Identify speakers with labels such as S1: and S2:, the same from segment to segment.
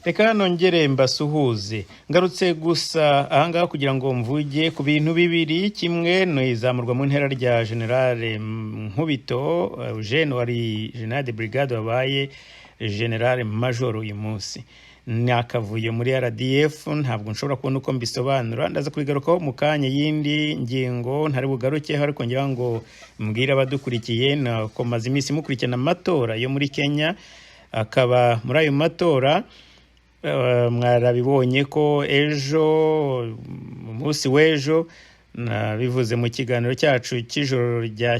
S1: Reka nongere mbasuhuze ngarutse gusa ahangaha kugira ngo mvuge ku bintu bibiri. Kimwe no izamurwa mu ntera rya General Nkubito wari General de Brigade wabaye General Major uyu munsi. Nakavuye muri RDF ntabwo nshobora kubona uko mbisobanura, ndaza kubigarukaho mu kanya. Yindi ngingo ntari bugaruke ariko ngira ngo mbwira abadukurikiye na komaze iminsi mukurikirana amatora yo muri Kenya. Akaba muri ayo matora mwarabibonye ko ejo umunsi w'ejo bivuze mu kiganiro cyacu cy'ijoro rya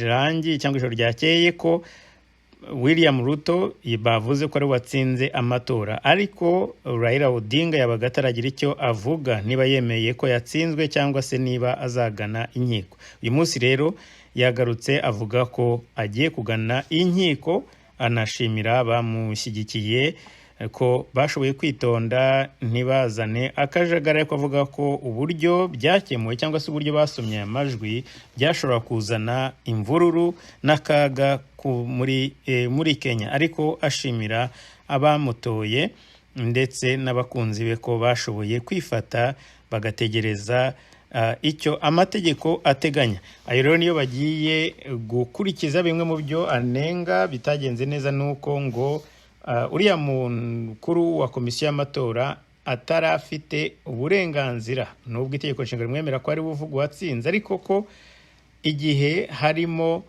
S1: rangi cyangwa ijoro ryakeye ko William Ruto bavuze ko ari watsinze amatora, ariko Raila Odinga yabaga ataragira icyo avuga niba yemeye ko yatsinzwe cyangwa se niba azagana inkiko. Uyu munsi rero yagarutse avuga ko agiye kugana inkiko, anashimira bamushyigikiye ko bashoboye kwitonda ntibazane akajagari, ariko avuga ko uburyo byakemuwe cyangwa se uburyo basomye amajwi byashobora kuzana imvururu n'akaga muri Kenya, ariko ashimira abamutoye ndetse n'abakunzi be ko bashoboye kwifata bagategereza icyo amategeko ateganya. Ayo rero niyo bagiye gukurikiza. Bimwe mu byo anenga bitagenze neza nuko ngo uriya mukuru wa komisiyo y'amatora atarafite uburenganzira, nubwo itegeko nshinga rimwemera ko ari buvuga watsinze, ariko ko igihe harimo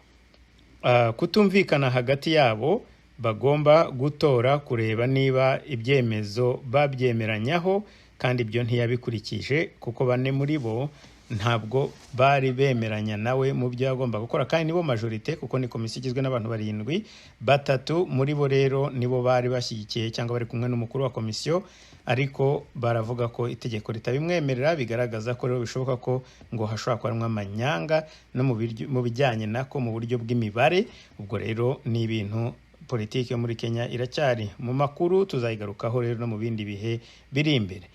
S1: kutumvikana hagati yabo bagomba gutora kureba niba ibyemezo babyemeranyaho, kandi ibyo ntiyabikurikije kuko bane muri bo ntabwo bari bemeranya nawe mu byo agomba gukora, kandi nibo majorite kuko ni komisiyo igizwe n'abantu 7. 3 muri bo rero nibo bari bashyigikiye cyangwa bari kumwe n'umukuru wa komisiyo, ariko baravuga ko itegeko ritabimwemerera. Bigaragaza ko rero bishoboka ko ngo hashobora kuba amanyanga no mu bijyanye nako mu buryo bw'imibare. Ubwo rero ni ibintu politiki yo muri Kenya iracyari mu makuru, tuzayigarukaho rero no mu bindi bihe biri imbere.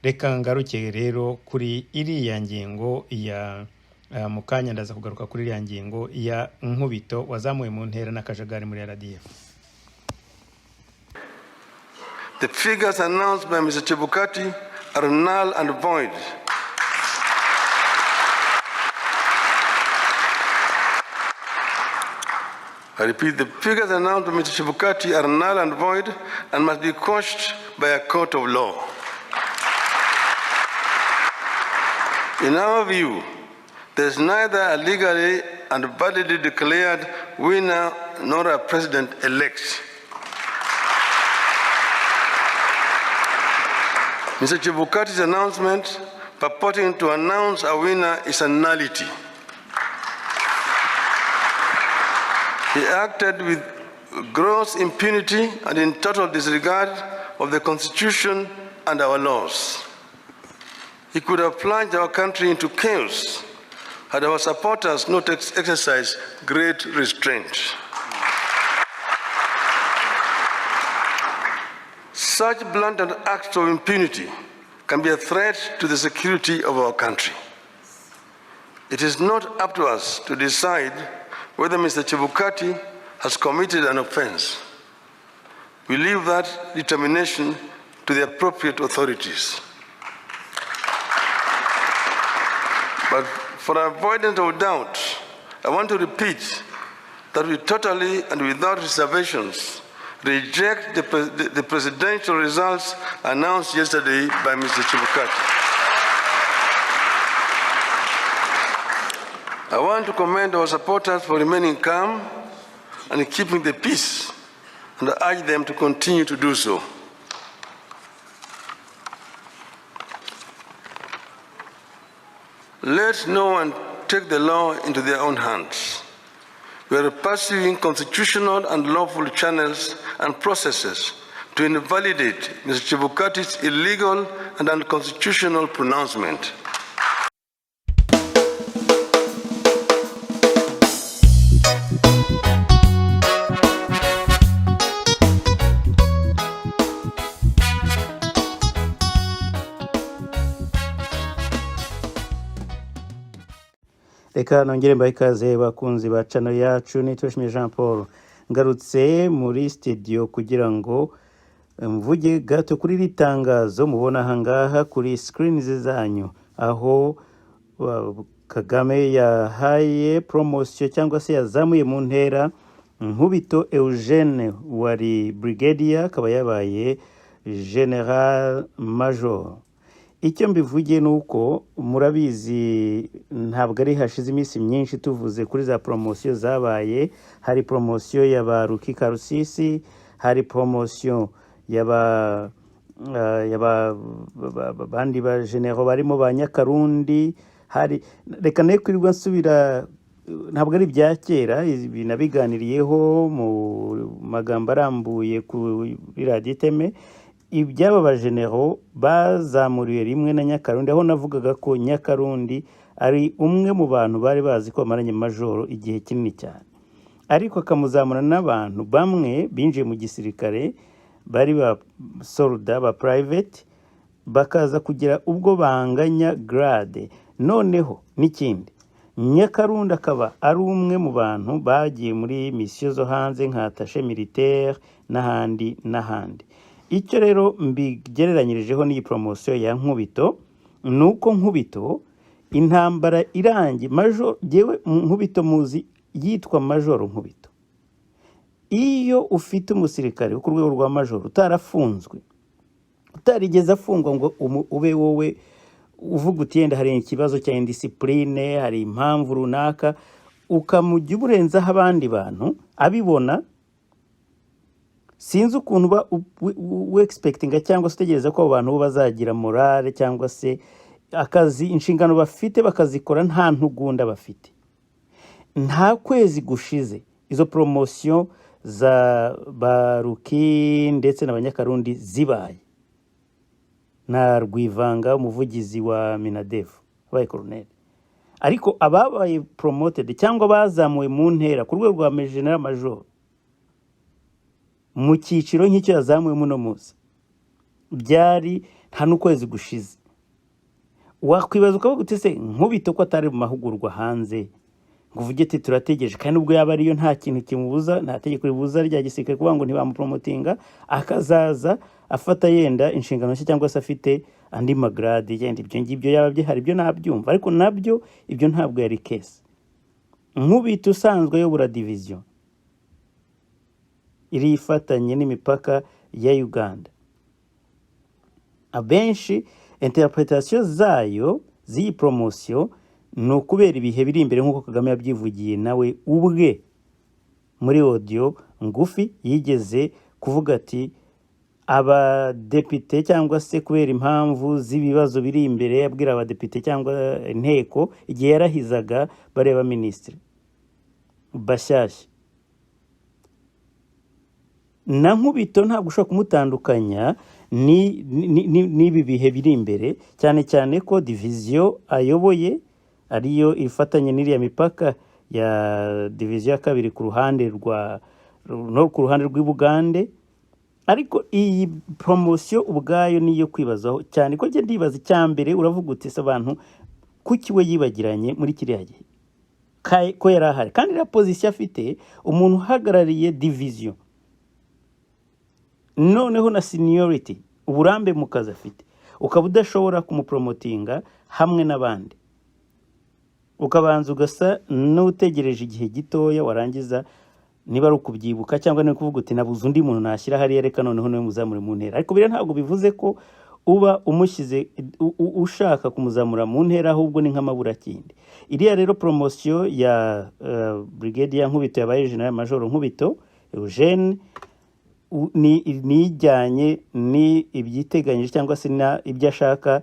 S1: Reka ngaruke rero kuri iriya ngingo ya mukanya, ndaza kugaruka kuri iriya ngingo ya Nkubito wazamuye mu ntera n'akajagari muri RDF.
S2: The figures announced by Mr. Chebukati are null and void. I repeat, the figures announced by Mr. Chebukati are null and void and must be quashed by a court of law. In our view, there is neither a legally and validly declared winner nor a president-elect. Mr. Chebukati's announcement purporting to announce a winner is a nullity. He acted with gross impunity and in total disregard of the Constitution and our laws. He could have plunged our country into chaos had our supporters not exercised great restraint. Such blatant acts of impunity can be a threat to the security of our country. It is not up to us to decide whether Mr. Chebukati has committed an offense. We leave that determination to the appropriate authorities. But for avoidance of doubt, I want to repeat that we totally and without reservations reject the presidential results announced yesterday by Mr. Chebukati. I want to commend our supporters for remaining calm and keeping the peace, and I urge them to continue to do so. Let no one take the law into their own hands. We are pursuing constitutional and lawful channels and processes to invalidate Mr. Chebukati's illegal and unconstitutional pronouncement.
S1: Reka nongere mbaye ikaze bakunzi ba channel yacu. Nitweshimiye Jean Paul ngarutse muri studio kugira ngo mvuge gato kuri ritangazo mubona ahangaha kuri screens zanyu, aho Kagame yahaye promotion cyangwa se yazamuye mu ntera Nkubito Eugene wari brigadier, akaba yabaye general major. Icyo mbivugiye nuko murabizi ntabwo ari hashize iminsi myinshi tuvuze kuri za promotion zabaye. Hari promotion yaba Rukika Rusisi, hari promotion yaba bandi ba general barimo ba Nyakarundi, hari reka ne kwirirwa nsubira, ntabwo ari bya kera, binabiganiriyeho mu magambo arambuye kuri Radio Iteme. Ibyaba ba general bazamuriwe rimwe na Nyakarundi, aho navugaga ko Nyakarundi ari umwe mu bantu bari bazi ko amaranye majoro igihe kinini cyane, ariko akamuzamura n'abantu bamwe binjiye mu gisirikare bari ba soldat ba private, bakaza kugira ubwo banganya grade. Noneho n'ikindi, Nyakarundi akaba ari umwe mu bantu bagiye muri mission zo hanze nka attaché militaire n'ahandi. Icyo rero mbigereranyirijeho n'iyi promotion ya Nkubito, nuko Nkubito intambara irangi major, jewe Nkubito muzi yitwa major Nkubito. Iyo ufite umusirikare ku rwego rwa major utarafunzwe, utarigeze afungwa ngo ube wowe uvuga uti yenda hari ikibazo cya indiscipline, hari impamvu runaka, ukamujya uburenzaho abandi bantu abibona, sinzi ukuntu ba expectinga cyangwa se utegereza ko abantu bazagira morale cyangwa se akazi inshingano bafite bakazikora nta ntugunda bafite. Nta kwezi gushize izo promotion za Baruki ndetse n'abanyakarundi zibaye, na Rwivanga umuvugizi wa Minadefu wabaye colonel, ariko ababaye promoted cyangwa bazamuwe mu ntera ku rwego rwa general major mu cyiciro nk'icyo yazamuwe muno munsi byari nta n'ukwezi gushize. Wakwibaza ukavuga uti se Nkubito ko atari mu mahugurwa hanze ngo uvuge ati turategereje, kandi ubwo yaba ariyo nta kintu kimubuza, nta tegeko ribuza rya gisirikare kuvuga ngo ntibamupromotinga, akazaza afata yenda inshingano nshya cyangwa se afite andi magrade yenda ibyo ngibyo yaba byihari, ibyo nabyumva, ariko nabyo ibyo ntabwo yari case. Nkubito usanzwe yobora division iri ifatanye n'imipaka ya Uganda, abenshi interpretation zayo z'iyi promotion ni ukubera ibihe biri imbere nk'uko Kagame yabyivugiye nawe ubwe muri audio ngufi yigeze kuvuga ati abadepite cyangwa se kubera impamvu z'ibibazo biri imbere, yabwira abadepite cyangwa inteko igihe yarahizaga bareba ministre bashyashya. Na Nkubito ntabwo ushobora kumutandukanya n'ibi bihe biri imbere, cyane cyane ko division ayoboye ariyo ifatanye n'iriya mipaka ya division ya kabiri ku ruhande rw'Ibugande. Ariko iyi promotion ubwayo niyo kwibazaho cyane, ko ngiye ndibaza cyambere uravuga uti se abantu kuki we yibagiranye muri kiriya gihe ko yarahari, kandi la position afite umuntu uhagarariye division, noneho na seniority uburambe mu kazi afite, ukaba udashobora kumupromotinga hamwe n'abandi, ukabanza ugasa n'utegereje igihe gitoya warangiza niba ari ukubyibuka cyangwa no kuvuga uti nabuze undi muntu nashyira hariya reka noneho niwe muzamure mu ntera. Ariko bira ntabwo bivuze ko uba umushyize ushaka kumuzamura mu ntera, ahubwo ni nk'amaburakindi. Iriya rero promotion ya brigadier Nkubito yabaye general major Nkubito Eugene ni ijyanye ni ibyiteganyije cyangwa se ibyo ashaka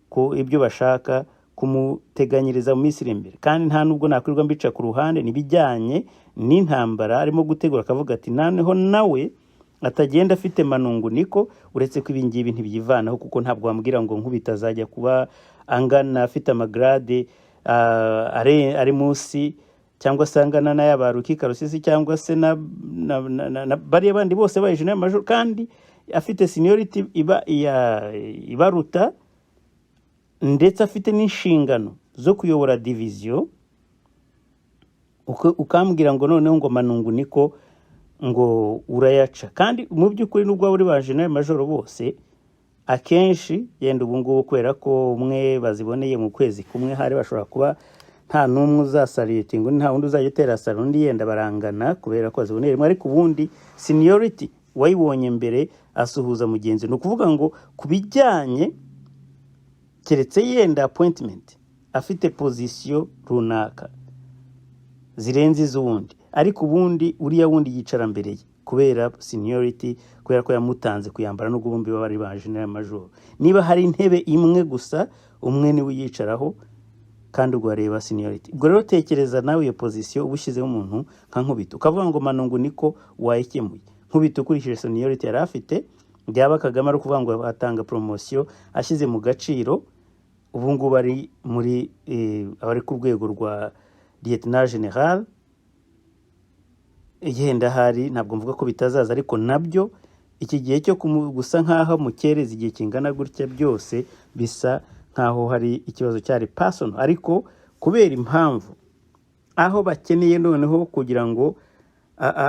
S1: ko ibyo bashaka kumuteganyiriza mu minsi iri imbere, kandi nta nubwo nakwirirwa mbica ku ruhande, nibijyanye n'intambara arimo gutegura, akavuga ati naneho nawe atagenda afite manunguniko, uretse ko ibingibi ntibyivanaho, kuko ntabwo wambwira ngo Nkubito azajya kuba angana afite amagrade ari munsi cyangwa se angana n'ayabarukika Rusisi cyangwa se na bari abandi bose baje n'amajoro, kandi afite seniority ibaruta ndetse afite n'inshingano zo kuyobora division. Ukambwira ngo noneho ngo manunguniko ngo urayaca kandi mu by'ukuri nubwo uri ba General Major bose akenshi yenda ubu ngubu kubera ko umwe baziboneye mu kwezi kumwe hari bashobora kuba nta numwe uzasaritinga nta wundi uzajya utera saro undi yenda barangana kubera ko baziboneye rimwe ariko ubundi seniority wayibonye mbere asuhuza mugenzi no kuvuga ngo kubijyanye keretse yenda appointment afite position runaka zirenze iz'ubundi ariko ubundi uriya wundi yicara mbere ye kubera seniority kubera ko yamutanze kuyambara no gubumbi bari ba General Major niba hari intebe imwe gusa umwe ni uyicaraho kandi ugwareba seniority ubwo rero tekereza nawe iyo position ubushizeho umuntu nka Nkubito ukavuga ngo Manungu niko wayekemuye Nkubito kurishije seniority yari afite byaba Kagame ari kuvuga ngo atanga promotion ashize mu gaciro ubu ngubu bari muri abari ku rwego rwa Lieutenant General yenda hari ntabwo mvuga ko bitazaza ariko nabyo iki gihe cyo gusa nkaho mukereza igihe kingana gutya byose bisa nkaho hari ikibazo cyari personal ariko kubera impamvu aho bakeneye noneho kugira ngo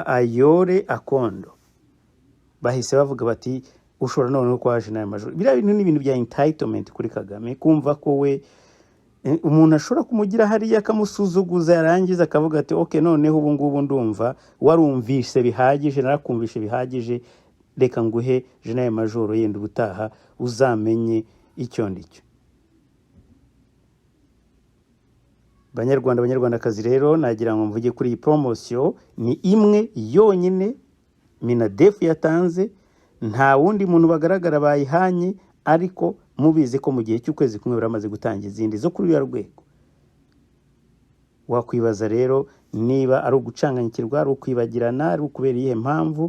S1: ayore akondo bahise bavuga bati ushobora noneho kwa General Major biriya bintu ni ibintu bya entitlement kuri Kagame kumva ko we umuntu ashobora kumugira hariya akamusuzuguza yarangiza akavuga ati okay noneho ubu ngubu ndumva warumvise bihagije narakumvishe bihagije reka nguhe General Major yenda ubutaha uzamenye icyo ndicyo Banyarwandakazi rero nagira ngo mvuge kuri iyi promotion ni imwe yonyine Minadef yatanze nta wundi muntu bagaragara bayihanye ariko mubizi ko mu gihe cy'ukwezi kumwe baramaze gutanga izindi zo kuri ya rwego wakwibaza rero niba ari ugucanganyikirwa ari ukwibagirana ari ukubera iyihe mpamvu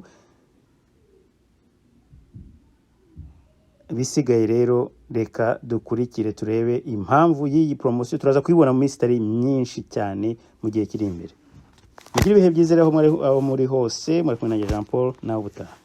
S1: bisigaye rero reka dukurikire turebe impamvu y'iyi promotion turaza kuyibona mu minsi myinshi cyane mu gihe kiri imbere mugire ibihe byiza rero aho muri hose muri kumwe na Jean Paul nawe ubutaha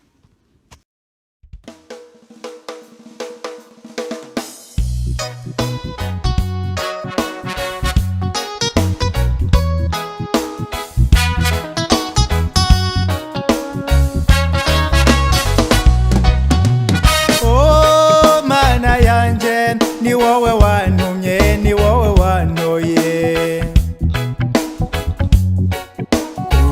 S3: ni wowe wantumye ni wowe wantoye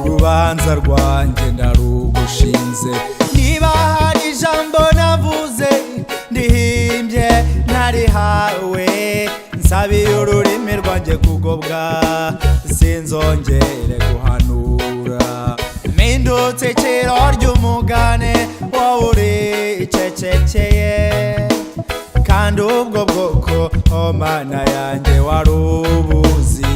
S3: urubanza rwanjye ndarugushinze niba hari ijambo navuze ndihimbye ntarihawe nsabiye ururimi rwanjye kugobwa sinzongere guhanura mpindutse ikiro ry'umugane wowe uricecekeye kandi ubwo bwoko Mana yanjye wari ubuzi